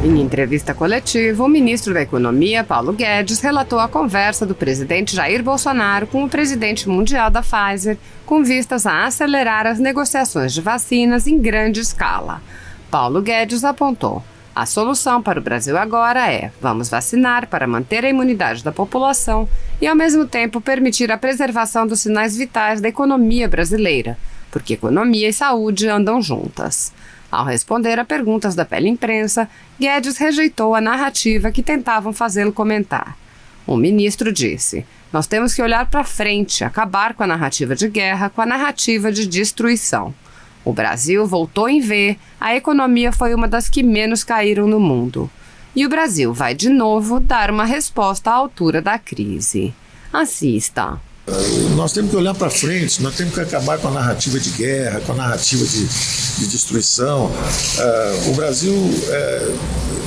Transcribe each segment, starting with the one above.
Em entrevista coletiva, o ministro da Economia, Paulo Guedes, relatou a conversa do presidente Jair Bolsonaro com o presidente mundial da Pfizer, com vistas a acelerar as negociações de vacinas em grande escala. Paulo Guedes apontou: a solução para o Brasil agora é: vamos vacinar para manter a imunidade da população e, ao mesmo tempo, permitir a preservação dos sinais vitais da economia brasileira, porque economia e saúde andam juntas. Ao responder a perguntas da imprensa, Guedes rejeitou a narrativa que tentavam fazê-lo comentar. O ministro disse: nós temos que olhar para frente, acabar com a narrativa de guerra, com a narrativa de destruição. O Brasil voltou em V, a economia foi uma das que menos caíram no mundo. E o Brasil vai, de novo, dar uma resposta à altura da crise. Assista. Nós temos que olhar para frente, nós temos que acabar com a narrativa de guerra, com a narrativa de destruição. O Brasil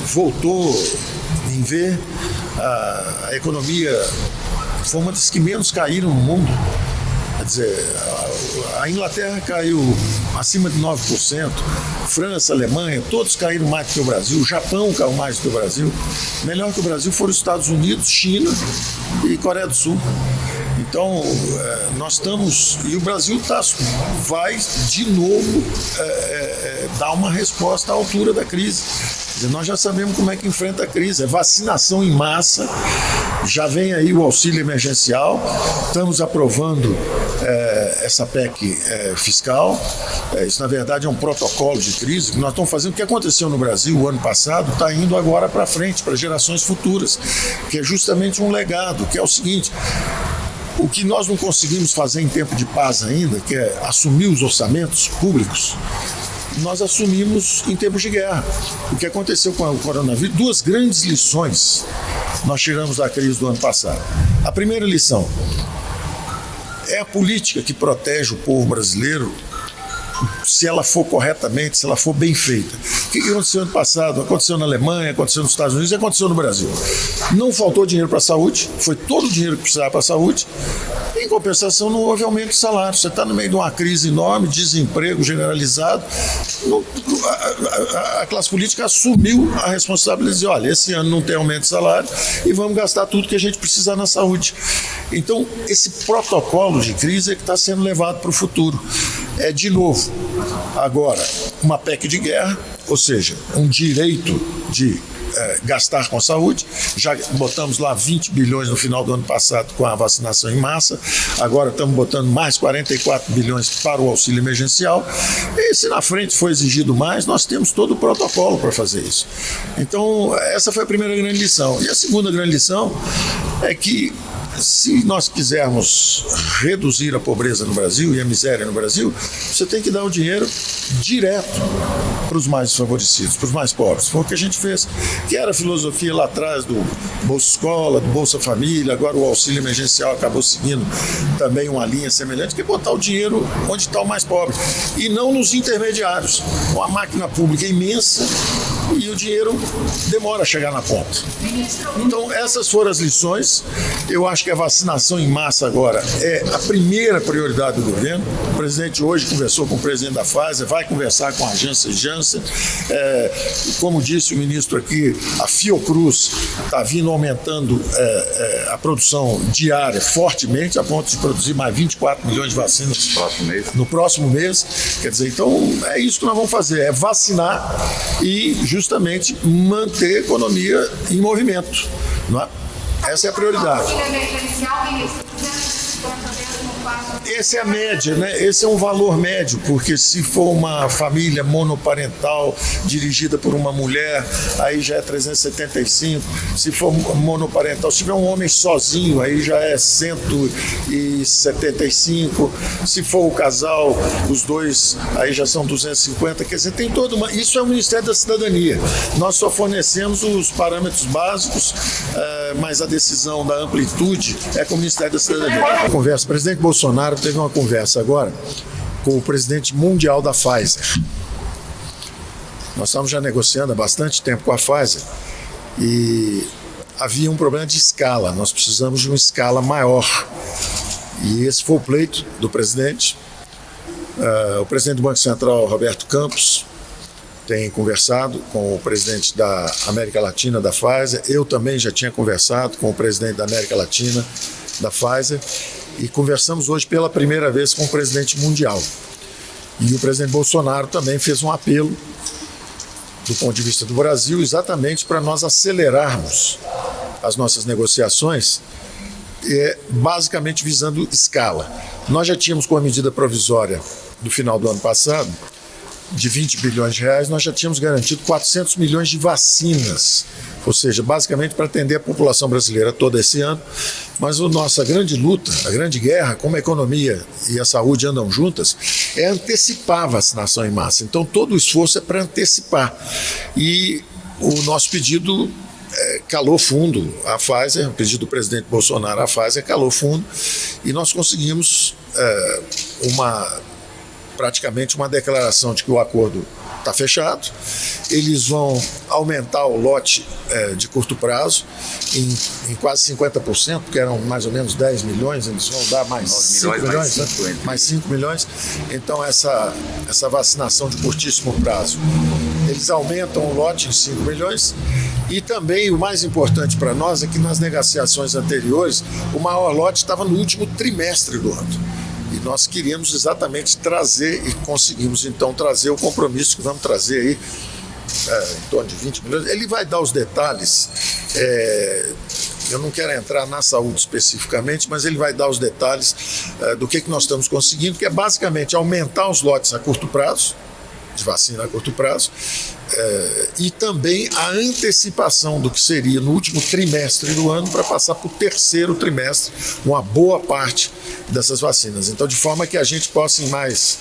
voltou em V, a economia foi uma das que menos caíram no mundo. Quer dizer, a Inglaterra caiu acima de 9%, França, Alemanha, todos caíram mais do que o Brasil, o Japão caiu mais do que o Brasil. Melhor que o Brasil foram os Estados Unidos, China e Coreia do Sul. Então, nós estamos... E o Brasil vai, de novo, dar uma resposta à altura da crise. Quer dizer, nós já sabemos como é que enfrenta a crise. É vacinação em massa, já vem aí o auxílio emergencial, estamos aprovando essa PEC fiscal. Isso, na verdade, é um protocolo de crise que nós estamos fazendo. O que aconteceu no Brasil o ano passado está indo agora para frente, para gerações futuras, que é justamente um legado, que é o seguinte: o que nós não conseguimos fazer em tempo de paz ainda, que é assumir os orçamentos públicos, nós assumimos em tempos de guerra. O que aconteceu com o coronavírus, duas grandes lições nós tiramos da crise do ano passado. A primeira lição é a política que protege o povo brasileiro, se ela for corretamente, se ela for bem feita. O que aconteceu ano passado? Aconteceu na Alemanha, aconteceu nos Estados Unidos e aconteceu no Brasil. Não faltou dinheiro para a saúde, foi todo o dinheiro que precisava para a saúde. Em compensação, não houve aumento de salário. Você está no meio de uma crise enorme, desemprego generalizado. A classe política assumiu a responsabilidade de dizer: olha, esse ano não tem aumento de salário e vamos gastar tudo que a gente precisar na saúde. Então, esse protocolo de crise é que está sendo levado para o futuro. É, de novo, agora, uma PEC de guerra, ou seja, um direito de gastar com saúde. Já botamos lá 20 bilhões no final do ano passado com a vacinação em massa, agora estamos botando mais 44 bilhões para o auxílio emergencial, e se na frente for exigido mais, nós temos todo o protocolo para fazer isso. Então, essa foi a primeira grande lição. E a segunda grande lição é que, se nós quisermos reduzir a pobreza no Brasil e a miséria no Brasil, você tem que dar o dinheiro direto para os mais desfavorecidos, para os mais pobres. Foi o que a gente fez, que era a filosofia lá atrás do Bolsa Escola, do Bolsa Família. Agora o auxílio emergencial acabou seguindo também uma linha semelhante, que é botar o dinheiro onde está o mais pobre, e não nos intermediários. Uma máquina pública imensa e o dinheiro demora a chegar na ponta. Então, essas foram as lições. Eu acho que a vacinação em massa agora é a primeira prioridade do governo. O presidente hoje conversou com o presidente da Pfizer, vai conversar com a agência Janssen. Como disse o ministro aqui, a Fiocruz está vindo aumentando a produção diária fortemente, a ponto de produzir mais 24 milhões de vacinas no próximo mês. Quer dizer, então é isso que nós vamos fazer, é vacinar e justamente manter a economia em movimento, não é? Essa é a prioridade. Essa é a média, né? Esse é um valor médio, porque se for uma família monoparental dirigida por uma mulher, aí já é 375. Se for monoparental, se tiver um homem sozinho, aí já é 175. Se for o casal, os dois, aí já são 250. Quer dizer, tem toda uma... Isso é o Ministério da Cidadania. Nós só fornecemos os parâmetros básicos, mas a decisão da amplitude é com o Ministério da Cidadania. A conversa, o presidente Bolsonaro teve uma conversa agora com o presidente mundial da Pfizer. Nós estamos já negociando há bastante tempo com a Pfizer e havia um problema de escala. Nós precisamos de uma escala maior. E esse foi o pleito do presidente. O presidente do Banco Central, Roberto Campos, tem conversado com o presidente da América Latina da Pfizer, eu também já tinha conversado com o presidente da América Latina da Pfizer e conversamos hoje pela primeira vez com o presidente mundial. E o presidente Bolsonaro também fez um apelo do ponto de vista do Brasil exatamente para nós acelerarmos as nossas negociações, basicamente visando escala. Nós já tínhamos com a medida provisória do final do ano passado, de 20 bilhões de reais, nós já tínhamos garantido 400 milhões de vacinas, ou seja, basicamente para atender a população brasileira toda esse ano. Mas a nossa grande luta, a grande guerra, como a economia e a saúde andam juntas, é antecipar a vacinação em massa. Então todo o esforço é para antecipar. E o nosso pedido calou fundo a Pfizer, o pedido do presidente Bolsonaro à Pfizer calou fundo, e nós conseguimos praticamente uma declaração de que o acordo está fechado. Eles vão aumentar o lote de curto prazo em quase 50%, que eram mais ou menos 10 milhões, eles vão dar mais 5 milhões, mais 5 milhões. Então essa vacinação de curtíssimo prazo, eles aumentam o lote em 5 milhões. E também o mais importante para nós é que nas negociações anteriores o maior lote estava no último trimestre do ano. E nós queríamos exatamente trazer, e conseguimos então trazer o compromisso que vamos trazer aí, em torno de 20 milhões. Ele vai dar os detalhes, eu não quero entrar na saúde especificamente, mas ele vai dar os detalhes do que nós estamos conseguindo, que é basicamente aumentar os lotes a curto prazo, de vacina a curto prazo, e também a antecipação do que seria no último trimestre do ano para passar para o terceiro trimestre, uma boa parte dessas vacinas. Então, de forma que a gente possa, em mais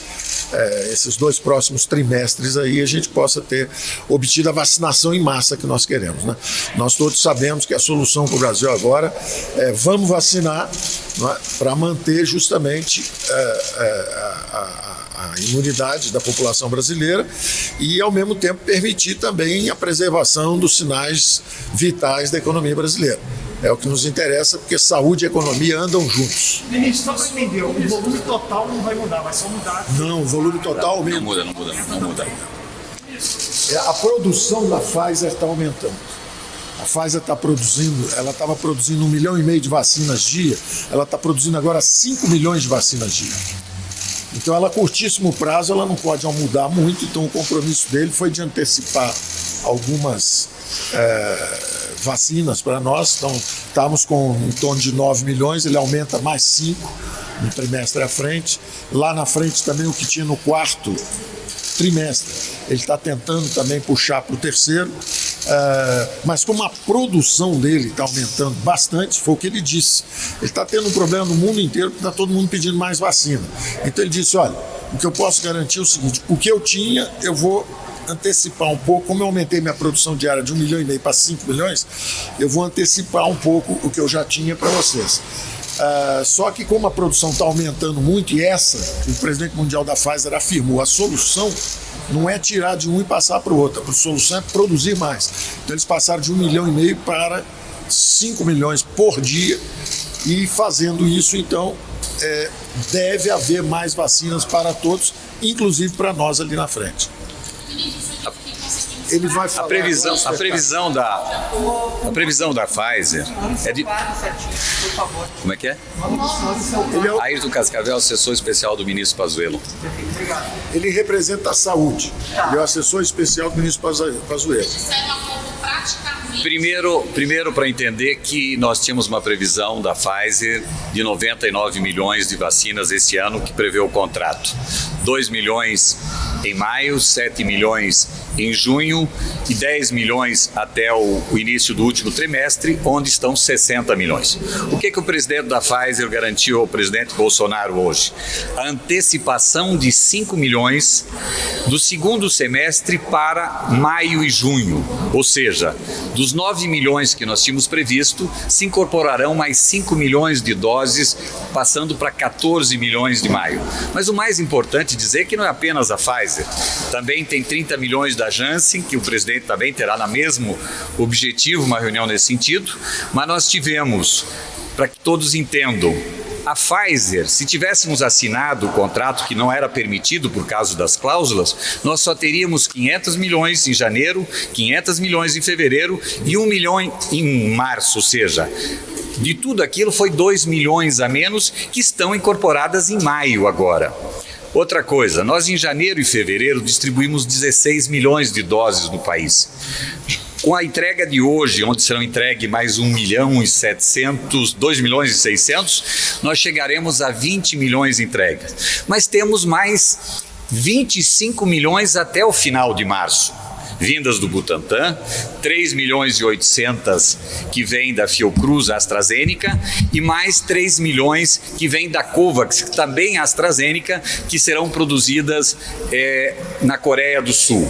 esses 2 próximos trimestres aí, a gente possa ter obtido a vacinação em massa que nós queremos, né? Nós todos sabemos que a solução para o Brasil agora é vamos vacinar, né, para manter justamente a imunidade da população brasileira e, ao mesmo tempo, permitir também a preservação dos sinais vitais da economia brasileira. É o que nos interessa, porque saúde e economia andam juntos. Ministro, só para entender, o volume total não vai mudar, vai só mudar. Não, o volume total aumenta. Não muda. A produção da Pfizer está aumentando. A Pfizer está produzindo, ela estava produzindo 1,5 milhão de vacinas dia, ela está produzindo agora 5 milhões de vacinas dia. Então, ela a curtíssimo prazo, ela não pode mudar muito, então o compromisso dele foi de antecipar algumas vacinas para nós. Então, estávamos com em torno de 9 milhões, ele aumenta mais 5 no trimestre à frente. Lá na frente também o que tinha no quarto trimestre, ele está tentando também puxar para o terceiro, mas como a produção dele está aumentando bastante, foi o que ele disse, ele está tendo um problema no mundo inteiro, porque está todo mundo pedindo mais vacina. Então ele disse, olha, o que eu posso garantir é o seguinte, o que eu tinha, eu vou antecipar um pouco, como eu aumentei minha produção diária de 1,5 milhão para 5 milhões, eu vou antecipar um pouco o que eu já tinha para vocês. Só que como a produção está aumentando muito, e o presidente mundial da Pfizer afirmou, a solução não é tirar de um e passar para o outro, a solução é produzir mais. Então eles passaram de 1,5 milhão para 5 milhões por dia, e fazendo isso, então, deve haver mais vacinas para todos, inclusive para nós ali na frente. Ele vai falar a previsão da Pfizer é de... Como é que é? Ayrton Cascavel, assessor especial do ministro Pazuello. Ele representa a saúde. Ele é o assessor especial do ministro Pazuello. Primeiro para entender que nós tínhamos uma previsão da Pfizer de 99 milhões de vacinas esse ano, que prevê o contrato. 2 milhões em maio, 7 milhões em junho e 10 milhões até o início do último trimestre, onde estão 60 milhões. O que o presidente da Pfizer garantiu ao presidente Bolsonaro hoje? A antecipação de 5 milhões do segundo semestre para maio e junho, ou seja, dos 9 milhões que nós tínhamos previsto, se incorporarão mais 5 milhões de doses, passando para 14 milhões de maio. Mas o mais importante dizer que não é apenas a Pfizer, também tem 30 milhões da Janssen, que o presidente também terá no mesmo objetivo, uma reunião nesse sentido, mas nós tivemos, para que todos entendam, a Pfizer, se tivéssemos assinado o contrato que não era permitido por causa das cláusulas, nós só teríamos 500 milhões em janeiro, 500 milhões em fevereiro e 1 milhão em março, ou seja, de tudo aquilo foi 2 milhões a menos que estão incorporadas em maio agora. Outra coisa, nós em janeiro e fevereiro distribuímos 16 milhões de doses no país. Com a entrega de hoje, onde serão entregues mais 2 milhões e 600, nós chegaremos a 20 milhões entregas. Mas temos mais 25 milhões até o final de março, vindas do Butantan, 3 milhões e 800 que vem da Fiocruz AstraZeneca e mais 3 milhões que vem da Covax, que também é AstraZeneca, que serão produzidas na Coreia do Sul.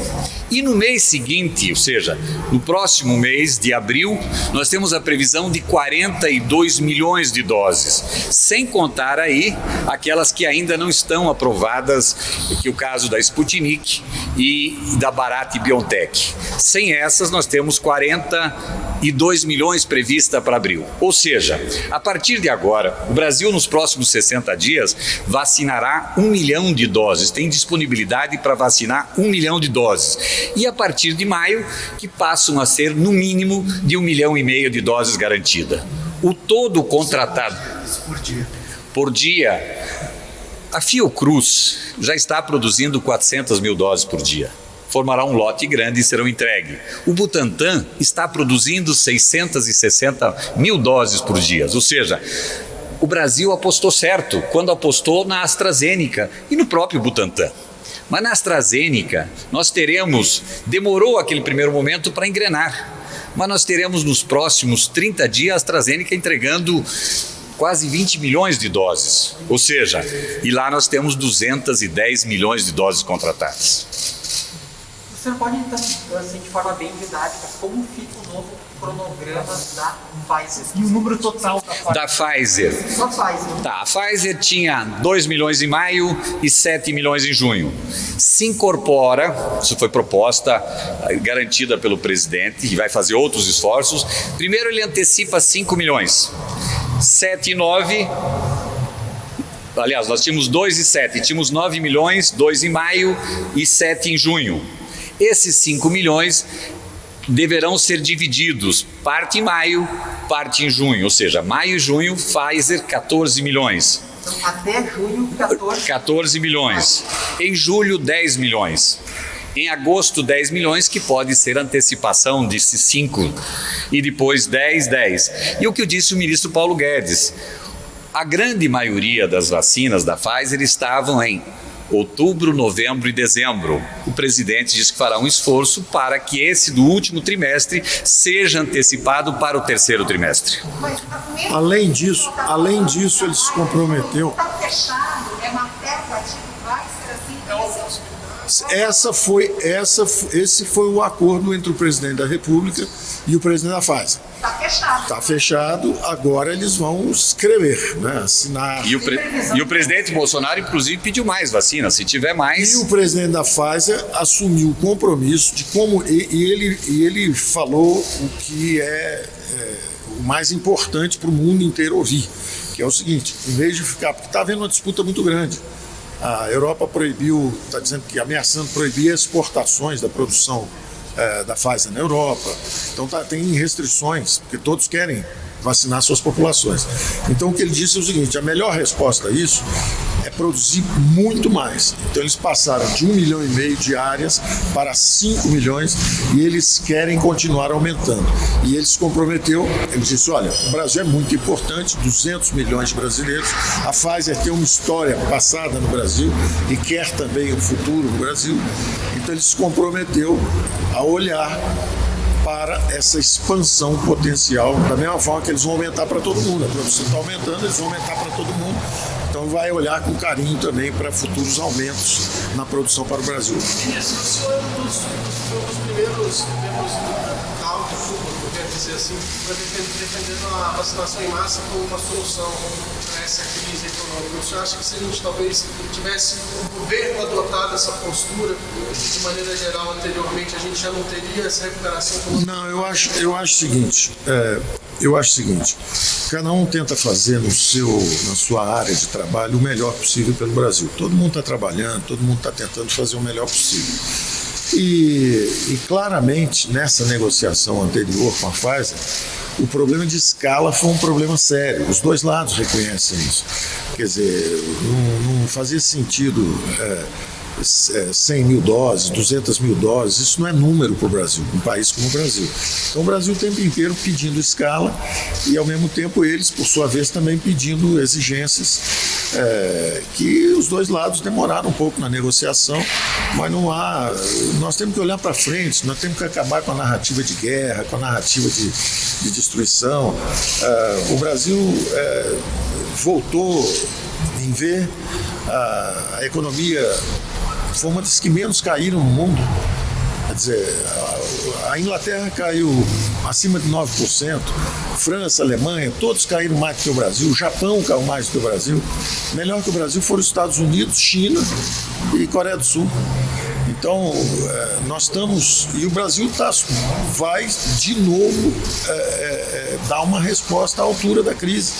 E no mês seguinte, ou seja, no próximo mês de abril, nós temos a previsão de 42 milhões de doses, sem contar aí aquelas que ainda não estão aprovadas, que é o caso da Sputnik e da Bharat BioNTech. Sem essas, nós temos 42 milhões prevista para abril. Ou seja, a partir de agora, o Brasil nos próximos 60 dias vacinará 1 milhão de doses, tem disponibilidade para vacinar 1 milhão de doses. E a partir de maio, que passam a ser no mínimo de 1,5 milhão de doses garantidas. O todo contratado por dia. A Fiocruz já está produzindo 400 mil doses por dia. Formará um lote grande e serão entregues. O Butantan está produzindo 660 mil doses por dia. Ou seja, o Brasil apostou certo quando apostou na AstraZeneca e no próprio Butantan. Mas na AstraZeneca, nós teremos, demorou aquele primeiro momento para engrenar, mas nós teremos nos próximos 30 dias a AstraZeneca entregando quase 20 milhões de doses. Ou seja, e lá nós temos 210 milhões de doses contratadas. O senhor pode, então, assim, de forma bem didática, como fica o novo cronograma da Pfizer? E o número total da Pfizer? Só Pfizer. Tá, a Pfizer tinha 2 milhões em maio e 7 milhões em junho. Se incorpora, isso foi proposta, garantida pelo presidente, que vai fazer outros esforços. Primeiro ele antecipa 5 milhões. 7 e 9... Aliás, nós tínhamos 2 e 7, tínhamos 9 milhões, 2 em maio e 7 em junho. Esses 5 milhões deverão ser divididos, parte em maio, parte em junho, ou seja, maio e junho, Pfizer 14 milhões. Então, até junho, 14 milhões. Em julho, 10 milhões. Em agosto, 10 milhões, que pode ser antecipação de 5, e depois 10. E o que disse o ministro Paulo Guedes, a grande maioria das vacinas da Pfizer estavam em outubro, novembro e dezembro. O presidente disse que fará um esforço para que esse do último trimestre seja antecipado para o terceiro trimestre. Além disso, ele se comprometeu. Está fechado, é uma tecla de vai ser assim, Esse foi o acordo entre o presidente da República e o presidente da Pfizer. está fechado. Está fechado, agora eles vão escrever, né, assinar. E o presidente Bolsonaro, inclusive, pediu mais vacina, se tiver mais. E o presidente da Pfizer assumiu o compromisso de como. Ele falou o que é o mais importante para o mundo inteiro ouvir, que é o seguinte: em vez de ficar. Porque está havendo uma disputa muito grande. A Europa proibiu, está dizendo que ameaçando proibir exportações da produção da Pfizer na Europa. Então tem restrições, porque todos querem vacinar suas populações. Então o que ele disse é o seguinte: a melhor resposta a isso é produzir muito mais. Então eles passaram de 1,5 milhão diárias para 5 milhões e eles querem continuar aumentando. E ele se comprometeu, ele disse: olha, o Brasil é muito importante, 200 milhões de brasileiros, a Pfizer tem uma história passada no Brasil e quer também um futuro no Brasil. Então ele se comprometeu a olhar para essa expansão potencial, da mesma forma que eles vão aumentar para todo mundo. A produção está aumentando, eles vão aumentar para todo mundo. Então vai olhar com carinho também para futuros aumentos na produção para o Brasil. Ministro, o senhor é um dos primeiros tal de público, quer dizer assim, defendendo a vacinação em massa como uma solução para essa crise econômica. O senhor acha que se a gente talvez tivesse o governo adotado essa postura de maneira geral anteriormente, a gente já não teria essa recuperação? Não, eu acho o seguinte, eu acho o seguinte, cada um tenta fazer na sua área de trabalho o melhor possível pelo Brasil. Todo mundo está trabalhando, todo mundo está tentando fazer o melhor possível. E claramente, nessa negociação anterior com a Pfizer, o problema de escala foi um problema sério. Os dois lados reconhecem isso. Quer dizer, não fazia sentido 100 mil doses, 200 mil doses, isso não é número para o Brasil, um país como o Brasil. Então o Brasil o tempo inteiro pedindo escala e ao mesmo tempo eles, por sua vez, também pedindo exigências que os dois lados demoraram um pouco na negociação, mas não há... Nós temos que olhar para frente, nós temos que acabar com a narrativa de guerra, com a narrativa de destruição. O Brasil voltou em ver a economia foi uma das que menos caíram no mundo. Quer dizer, a Inglaterra caiu acima de 9%, França, Alemanha, todos caíram mais do que o Brasil, o Japão caiu mais do que o Brasil. Melhor que o Brasil foram os Estados Unidos, China e Coreia do Sul. Então, nós estamos... E o Brasil vai, de novo, dar uma resposta à altura da crise.